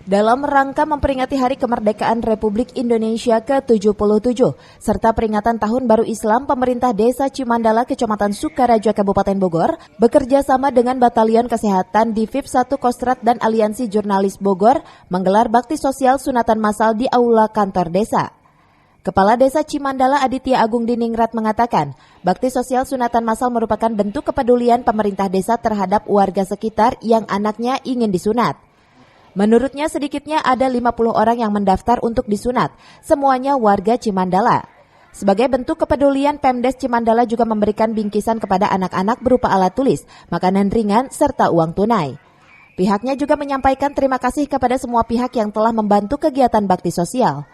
Dalam rangka memperingati Hari Kemerdekaan Republik Indonesia ke-77, serta peringatan Tahun Baru Islam, pemerintah Desa Cimandala, Kecamatan Sukaraja, Kabupaten Bogor, bekerja sama dengan Batalion Kesehatan Diviv 1 Kostrad dan Aliansi Jurnalis Bogor, menggelar bakti sosial sunatan massal di Aula Kantor Desa. Kepala Desa Cimandala Aditya Agung Diningrat mengatakan, bakti sosial sunatan massal merupakan bentuk kepedulian pemerintah desa terhadap warga sekitar yang anaknya ingin disunat. Menurutnya sedikitnya ada 50 orang yang mendaftar untuk disunat, semuanya warga Cimandala. Sebagai bentuk kepedulian, Pemdes Cimandala juga memberikan bingkisan kepada anak-anak berupa alat tulis, makanan ringan, serta uang tunai. Pihaknya juga menyampaikan terima kasih kepada semua pihak yang telah membantu kegiatan bakti sosial.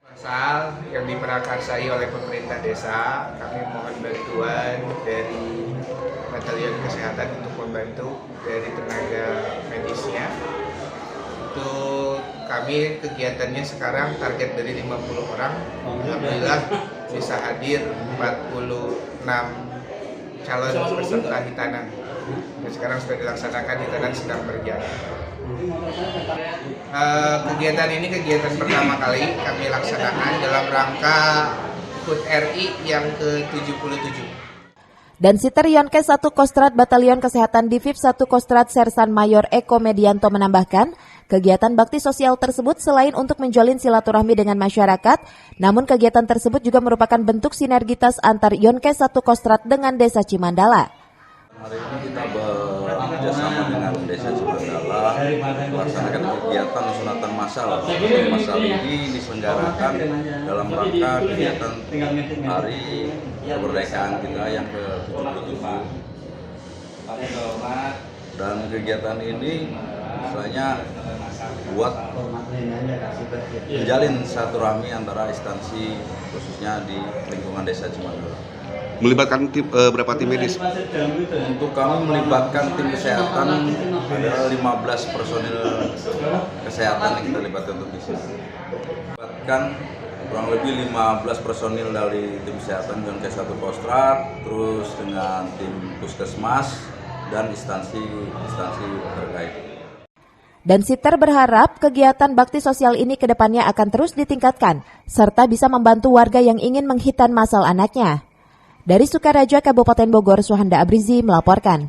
Massal yang diprakarsai oleh pemerintah desa, kami mohon bantuan dari Batalion Kesehatan untuk membantu dari tenaga medisnya. Untuk kami kegiatannya sekarang target dari 50 orang, alhamdulillah bisa hadir 46 calon peserta hitanan. Dan sekarang sudah dilaksanakan, hitanan sedang berjalan. Kegiatan ini kegiatan pertama kali kami laksanakan dalam rangka HUT RI yang ke-77. Dan Siter Yonkes 1 Kostrad Batalion Kesehatan Diviv 1 Kostrad Sersan Mayor Eko Medianto menambahkan, kegiatan bakti sosial tersebut selain untuk menjalin silaturahmi dengan masyarakat, namun kegiatan tersebut juga merupakan bentuk sinergitas antar Yonkes 1 Kostrad dengan Desa Cimandala. Hari ini kita bekerjasama dengan Desa Cimandala melaksanakan kegiatan sunatan massal. Sunatan massal ini diselenggarakan dalam rangka kegiatan Hari Kemerdekaan kita yang ke-77. Dan kegiatan ini misalnya buat menjalin silaturahmi antara instansi khususnya di lingkungan Desa Cimandala. Melibatkan berapa tim medis? Untuk kami melibatkan tim kesehatan ada 15 personil kesehatan yang kita libatkan untuk di sini. Melibatkan kurang lebih 15 personil dari tim kesehatan Yonkes 1 Kostrad, terus dengan tim puskesmas dan instansi terkait. Dan Siter berharap kegiatan bakti sosial ini ke depannya akan terus ditingkatkan, serta bisa membantu warga yang ingin menghitan massal anaknya. Dari Sukaraja, Kabupaten Bogor, Suhanda Abrizi melaporkan.